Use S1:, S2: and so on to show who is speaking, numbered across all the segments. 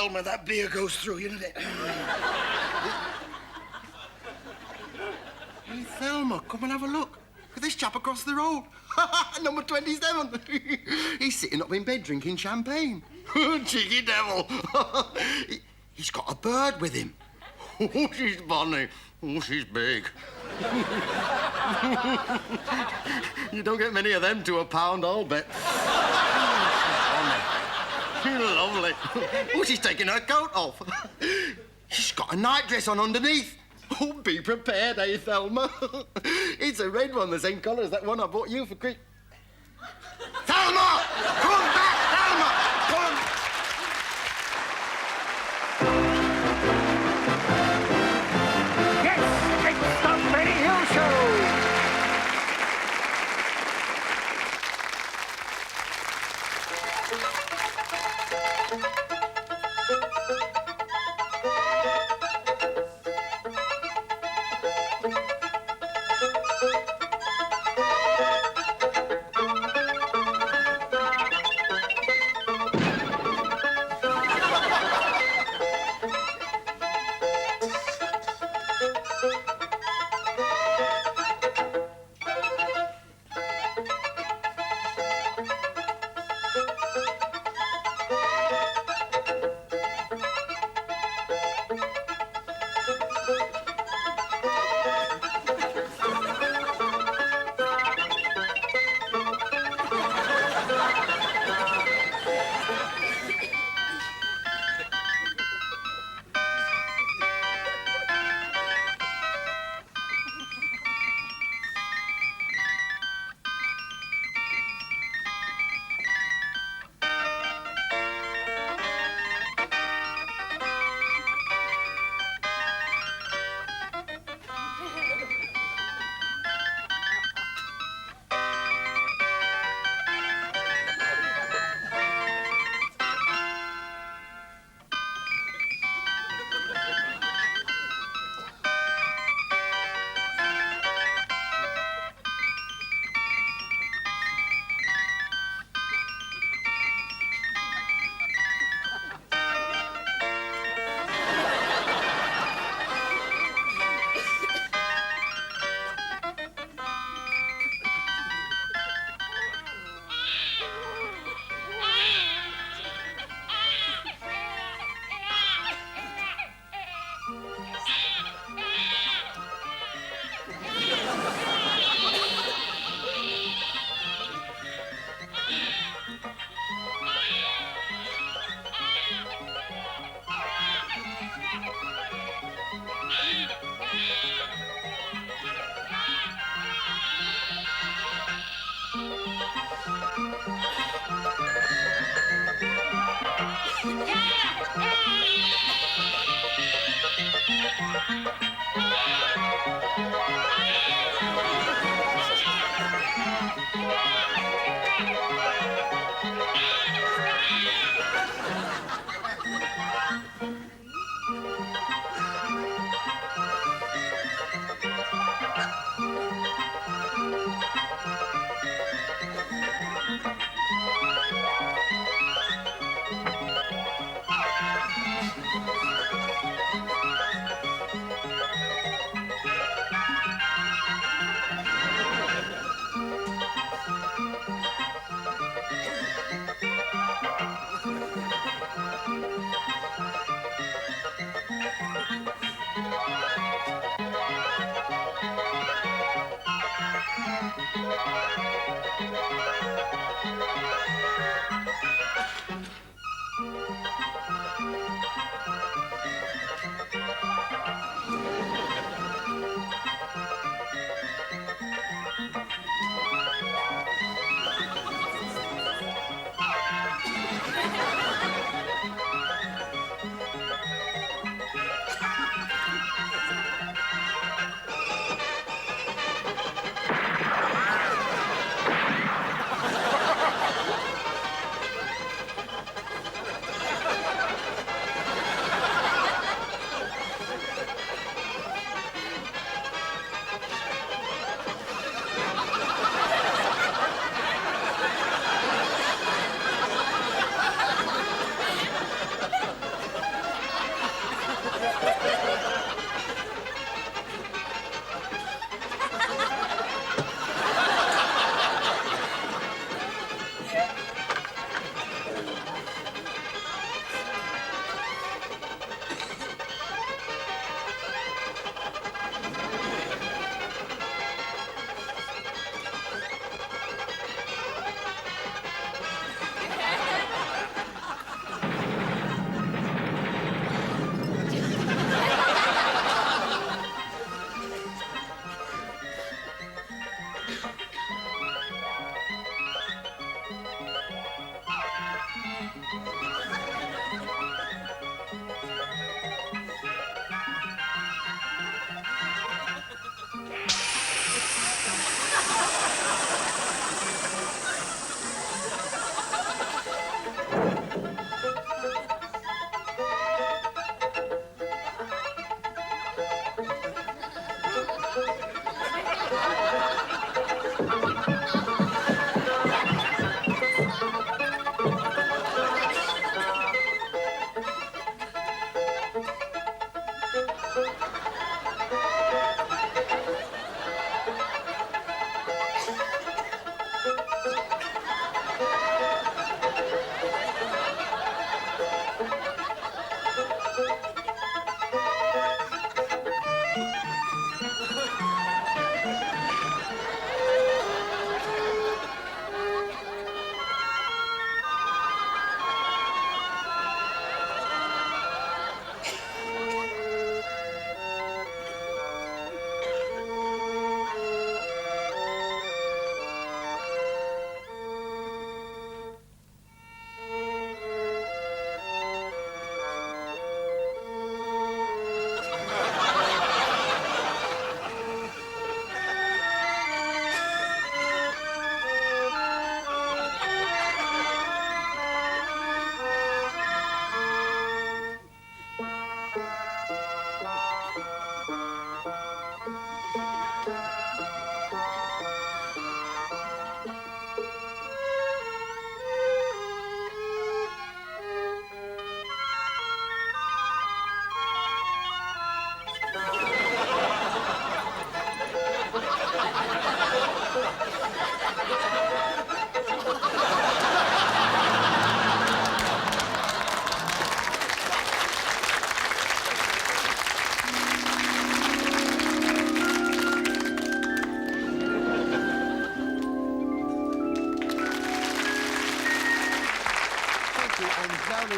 S1: Thelma, that beer goes through you, doesn't it?
S2: Hey, Thelma, come and have a look. At this chap across the road. Number 27. He's sitting up in bed drinking champagne. Cheeky devil. He's got a bird with him. Oh, she's funny. Oh, she's big. You don't get many of them to a pound, I'll bet. She's lovely. Oh, she's taking her coat off. She's got a nightdress on underneath. Oh, be prepared, eh, Thelma? It's a red one, the same colour as that one I bought you for Christmas. Thelma! Come back, Thelma! Come!
S3: Yes, it's the Benny Hill Show!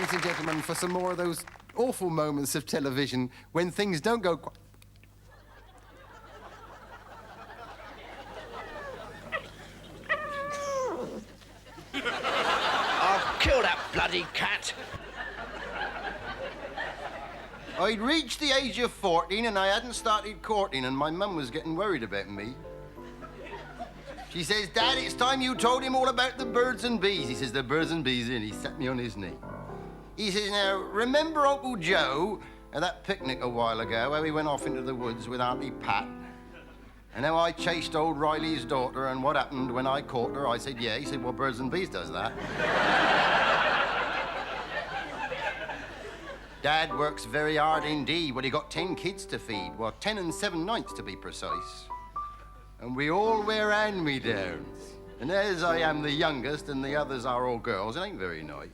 S2: ladies and gentlemen, for some more of those awful moments of television when things don't go quite...
S4: I'll kill that bloody cat.
S2: I'd reached the age of 14 and I hadn't started courting, and my mum was getting worried about me. She says, Dad, it's time you told him all about the birds and bees. He says, the birds and bees, and he sat me on his knee. He says, now, remember Uncle Joe at that picnic a while ago where we went off into the woods with Auntie Pat? And how I chased old Riley's daughter, and what happened when I caught her? I said, yeah. He said, well, birds and bees does that. Dad works very hard indeed. Well, he got 10 kids to feed. Well, 10 and 7 nights to be precise. And we all wear hand-me-downs. And as I am the youngest and the others are all girls, it ain't very nice.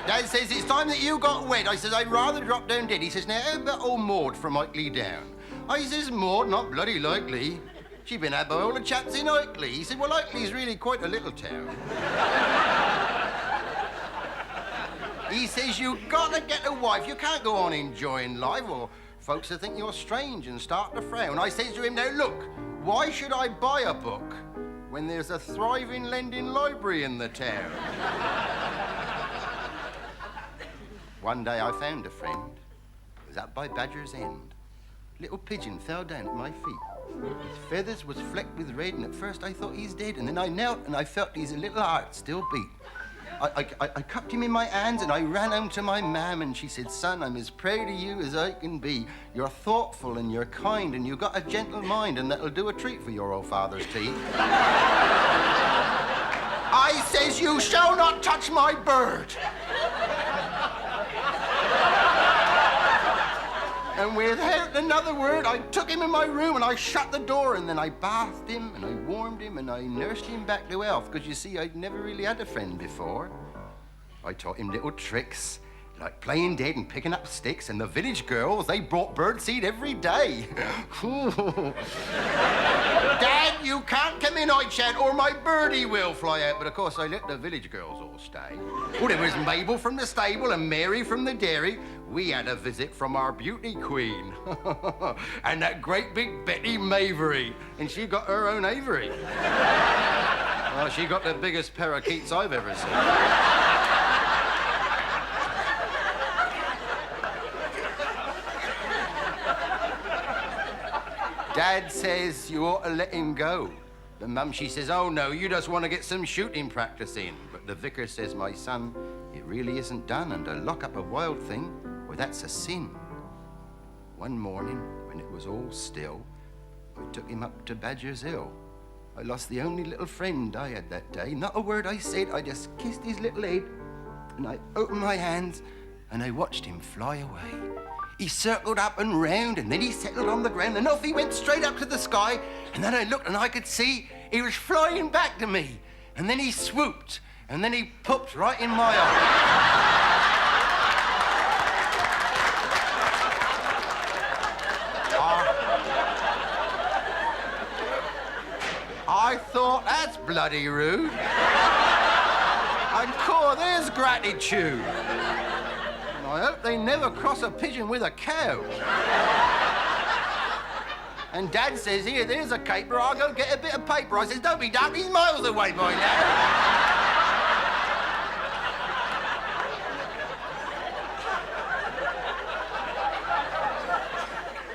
S2: Dad says, it's time that you got wed. I says, I'd rather drop down dead. He says, now, how about old Maud from Itley Down? I says, Maud, not bloody likely. She'd been had by all the chaps in Itley. He said, well, Itley's really quite a little town. He says, you've got to get a wife. You can't go on enjoying life, or folks will think you're strange and start to frown. I says to him, now, look, why should I buy a book when there's a thriving lending library in the town? One day I found a friend. It was up by Badger's End. Little pigeon fell down at my feet. His feathers was flecked with red, and at first I thought he's dead, and then I knelt and I felt his little heart still beat. I cupped him in my hands and I ran home to my mam, and she said, son, I'm as proud of you as I can be. You're thoughtful and you're kind and you've got a gentle mind, and that'll do a treat for your old father's teeth. I says, you shall not touch my bird. And without another word, I took him in my room and I shut the door, and then I bathed him and I warmed him and I nursed him back to health, because you see, I'd never really had a friend before. I taught him little tricks, like playing dead and picking up sticks, and the village girls, they brought birdseed every day. Dad, you can't come in, I chat, or my birdie will fly out. But of course, I let the village girls all stay. Oh, there was Mabel from the stable and Mary from the dairy. We had a visit from our beauty queen. And that great big Betty Mavery. And she got her own aviary. Well, she got the biggest parakeets I've ever seen. Dad says you ought to let him go. The mum, she says, oh, no, you just want to get some shooting practice in. But the vicar says, my son, it really isn't done, and to lock up a wild thing, well, that's a sin. One morning, when it was all still, I took him up to Badger's Hill. I lost the only little friend I had that day. Not a word I said, I just kissed his little head, and I opened my hands, and I watched him fly away. He circled up and round, and then he settled on the ground, and off he went straight up to the sky. And then I looked, and I could see he was flying back to me. And then he swooped, and then he pooped right in my eye. I thought, that's bloody rude. And cool, there's gratitude. I hope they never cross a pigeon with a cow. And Dad says, here, there's a caper, I'll go get a bit of paper. I says, don't be daft, he's miles away by now.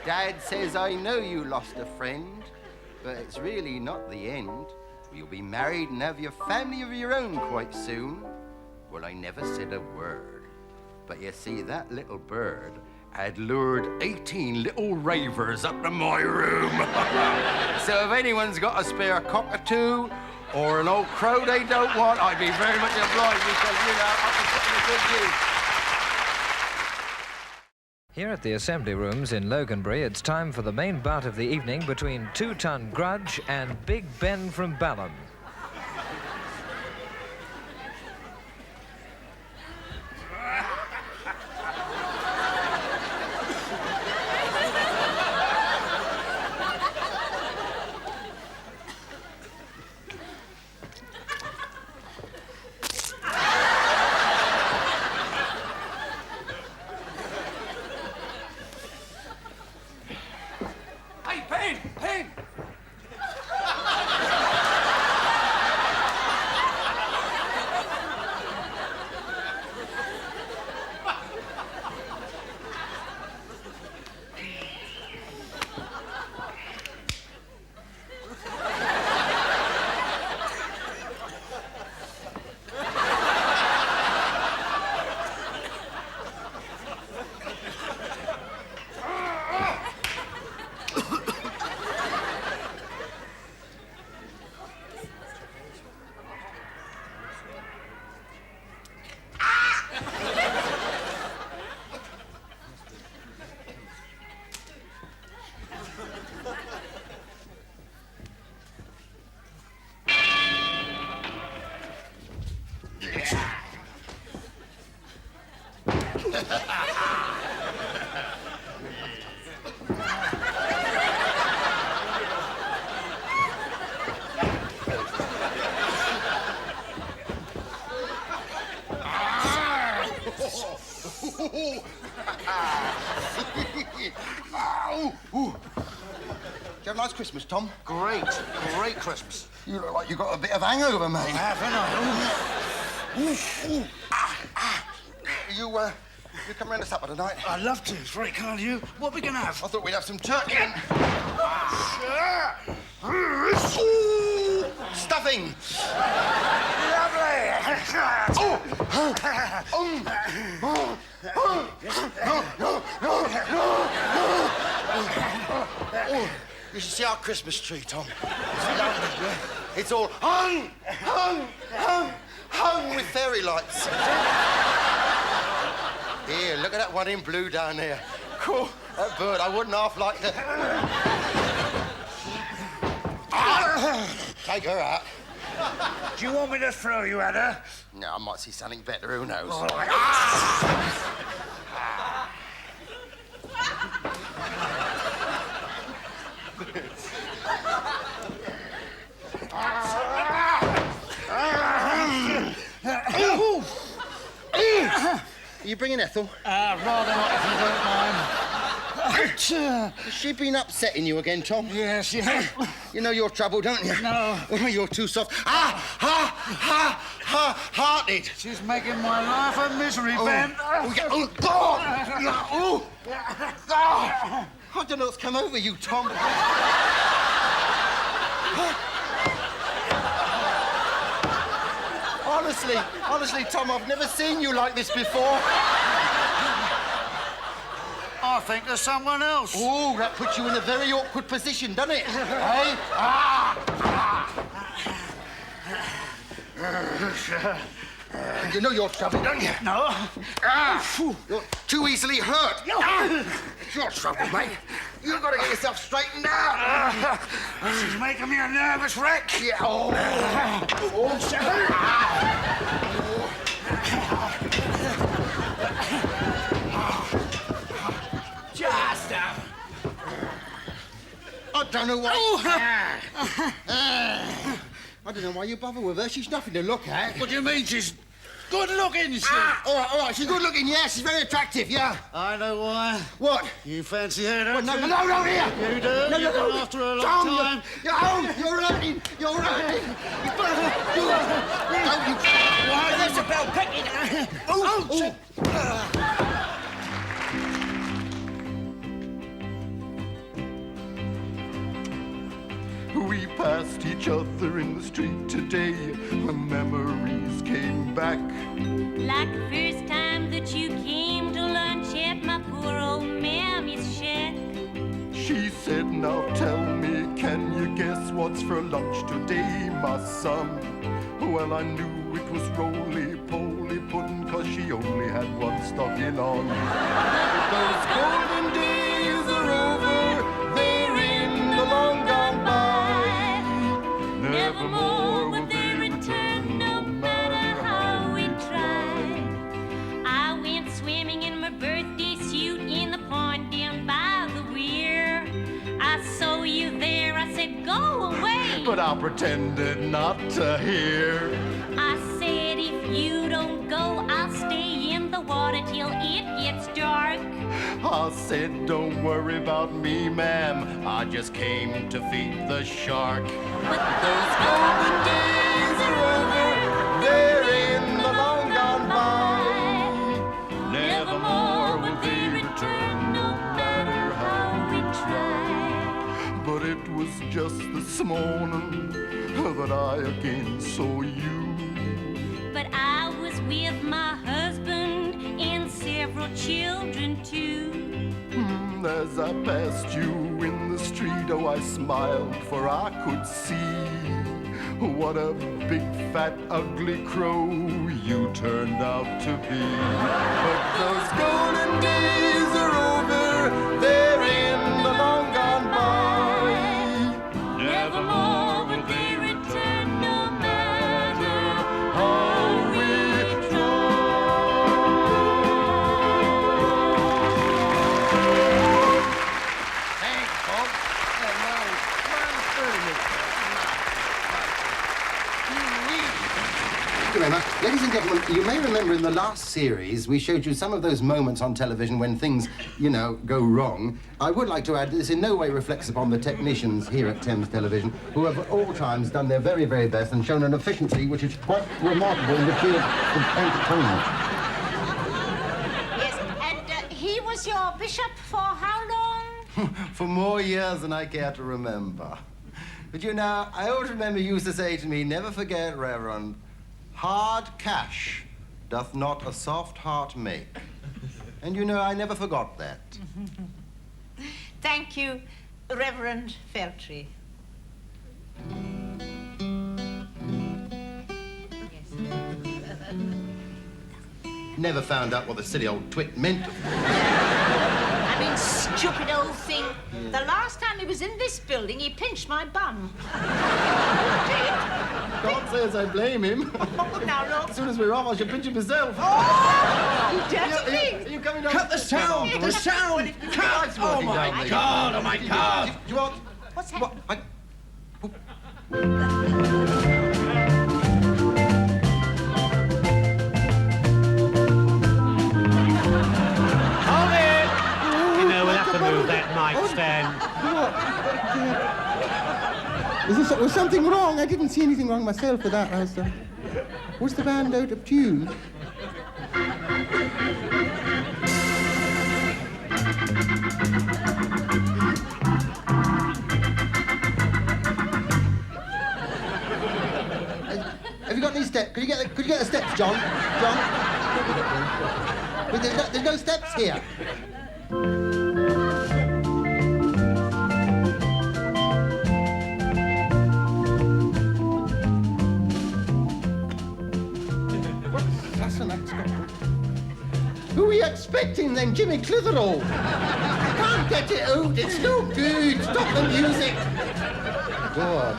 S2: Dad says, I know you lost a friend, but it's really not the end. You'll be married and have your family of your own quite soon. Well, I never said a word. But you see, that little bird had lured 18 little ravers up to my room. So if anyone's got a spare cockatoo or an old crow they don't want, I'd be very much obliged, because, you know, I can put them a good use.
S5: Here at the Assembly Rooms in Loganbury, it's time for the main bout of the evening between 2-Ton Grudge and Big Ben from Balham.
S2: Ooh, ooh. Did you have a nice Christmas, Tom?
S1: Great Christmas.
S2: You look like you got a bit of hangover, mate.
S1: I haven't I?
S2: You come round to supper tonight?
S1: I'd love to. It's very kind of you. What are we going to have?
S2: I thought we'd have some turkey and... stuffing.
S1: Lovely.
S2: You should see our Christmas tree, Tom. It's lovely, yeah? It's all hung with fairy lights. Here, look at that one in blue down there. Cool, that bird, I wouldn't half like to... Take her out.
S1: Do you want me to throw you at her?
S2: No, I might see something better, who knows?
S1: All right.
S2: Are you bringing Ethel?
S1: Rather not, if you don't mind.
S2: Has she been upsetting you again, Tom?
S1: Yes, yes.
S2: You know your trouble, don't you?
S1: No.
S2: Well, you're too soft. Hearted.
S1: She's making my life a misery, Ben.
S2: Oh, yeah. Oh, God! Oh. I don't know what's come over you, Tom. Honestly, Tom, I've never seen you like this before.
S1: I think there's someone else.
S2: Oh, that puts you in a very awkward position, doesn't it? Hey? You know your trouble, don't you?
S1: No.
S2: You're too easily hurt. It's your trouble, mate. You've got to get yourself straightened out.
S1: She's making me a nervous wreck.
S2: Yeah.
S1: Just
S2: I don't know why. I don't know why you bother with her. She's nothing to look at.
S1: What do you mean she's good looking?
S2: All right. She's good looking. Yeah, she's very attractive. Yeah.
S1: I know why.
S2: What?
S1: You fancy her, don't
S2: No,
S1: you?
S2: no, here.
S1: You do? You've been after her a long time.
S2: You're hurting. You're hurting.
S1: Why, there's a bell picking.
S6: We passed each other in the street today. The memories came back.
S7: Like the first time that you came to lunch at my poor old mammy's shack.
S6: She said, now tell me, can you guess what's for lunch today, my son? Well, I knew it was roly-poly pudding, 'cause she only had one stocking on. But those golden days are over, they're in the long gone by.
S7: Nevermore will they return, no matter how we try. I went swimming in my birthday suit in the pond down by the weir. I saw you there, I said, go away.
S6: But I pretended not to hear.
S7: I said, if you don't go, I'll stay in the water till it gets dark.
S6: I said, don't worry about me, ma'am. I just came to feed the shark.
S7: But
S6: Those golden days are over, they're in the long gone by. Nevermore will they return, no matter how we try. But it was just this morning that I again saw you.
S7: But I was with my husband and several children too.
S6: As I passed you in the street, oh, I smiled, for I could see what a big, fat, ugly crow you turned out to be. But those golden days are over, they're in the long gone by. Nevermore will they return, no matter how we try.
S2: Thanks, Bob. Come here, man. Ladies and gentlemen, you may remember in the last series we showed you some of those moments on television when things, you know, go wrong. I would like to add this in no way reflects upon the technicians here at Thames Television, who have at all times done their very, very best and shown an efficiency which is quite remarkable in the field of entertainment.
S8: Yes, and he was your bishop for how long?
S2: For more years than I care to remember. But you know, I always remember you used to say to me, never forget, Reverend, hard cash doth not a soft heart make. And you know, I never forgot that.
S8: Thank you, Reverend Feltry.
S2: Never found out what the silly old twit meant.
S8: I mean, stupid old thing. The last time he was in this building, he pinched my bum.
S2: Can't say as I blame him.
S8: Oh, now, look.
S2: As soon as we're off, I shall pinch him myself.
S8: Oh, you dirty thing.
S2: Are you coming down?
S1: Cut the sound! The sound! Cut! Oh, my God! Oh, my God!
S2: Do you want...
S8: What's that?
S2: What?
S3: Hold it! You know, we'll have to move that mic stand.
S9: Was something wrong? I didn't see anything wrong myself with that. Was the band out of tune?
S2: Have you got any steps? Could you get the steps, John? John? There's no steps here. Who are you expecting then, Jimmy Clitheroe? I can't get it out, it's no good. Stop the music.
S9: God,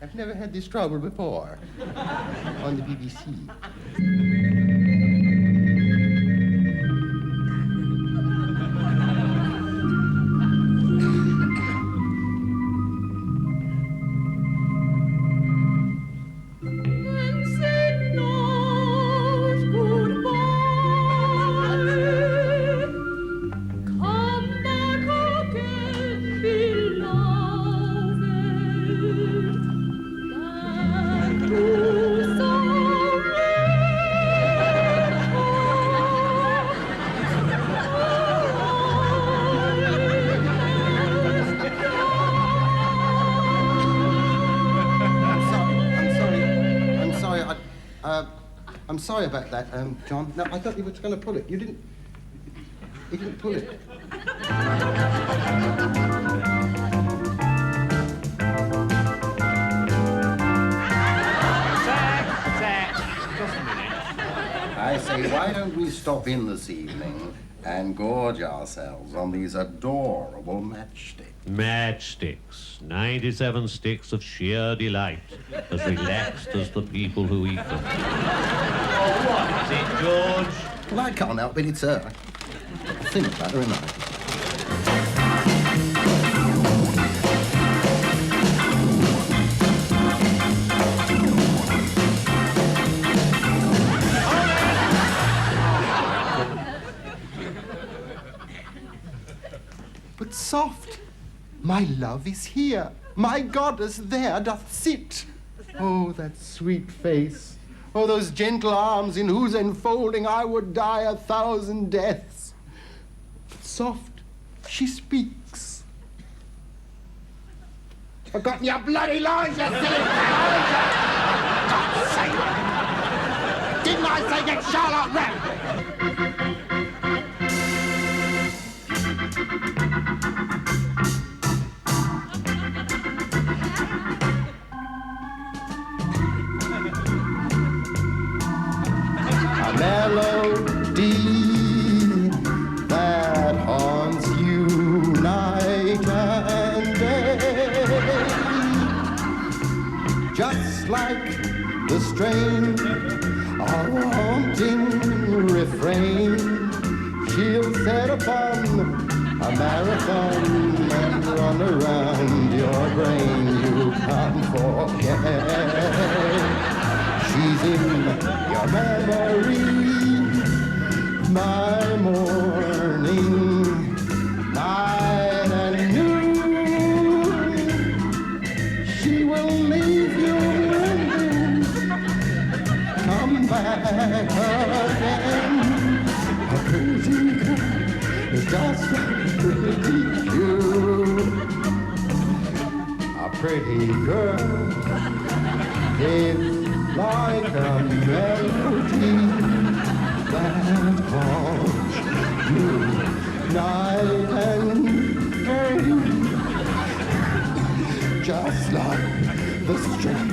S9: I've never had this trouble before on the BBC.
S2: I'm sorry about that, John. No, I thought you were going to pull it. You didn't pull it.
S3: Zach, just a minute.
S2: I say, why don't we stop in this evening and gorge ourselves on these adorable matchsticks?
S10: Matchsticks, 97 sticks of sheer delight, as relaxed as the people who eat them. Oh, what is it, George?
S2: Well, I can't help it, it's her. I think about her, innit?
S9: But soft, my love is here. My goddess there doth sit. Oh, that sweet face. Oh, those gentle arms in whose enfolding I would die 1,000 deaths. But soft, she speaks. Forgotten your bloody lines, you silly cow! God's sake! Didn't I say get Charlotte Rapp?
S2: Melody that haunts you night and day, just like the strain of a haunting refrain. She'll set upon a marathon and run around your brain. You can't forget. She's in
S9: memory, my morning, night and noon. She will leave you and come back again. A pretty girl is just a pretty cue. A pretty girl is like a melody that haunts you night and day, just like the string.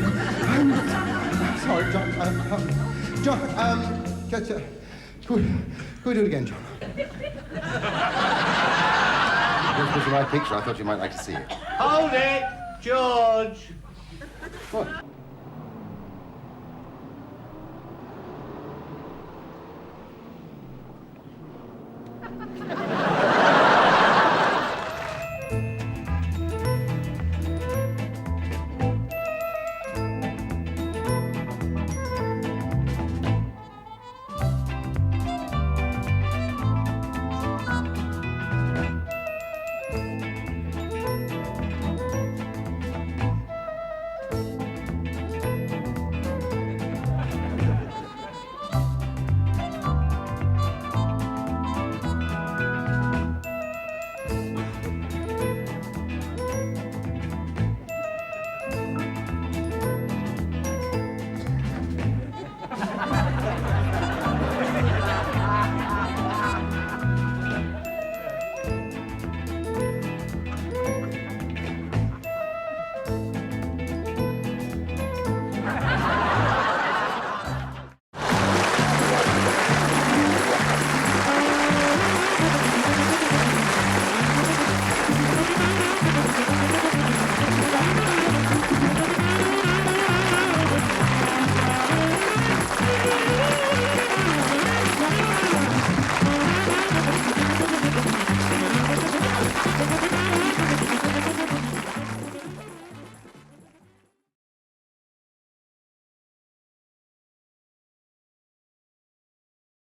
S9: Sorry, John. John, could we do it again, John?
S6: This was the right picture. I thought you might like to see it.
S10: Hold it, George.
S9: What?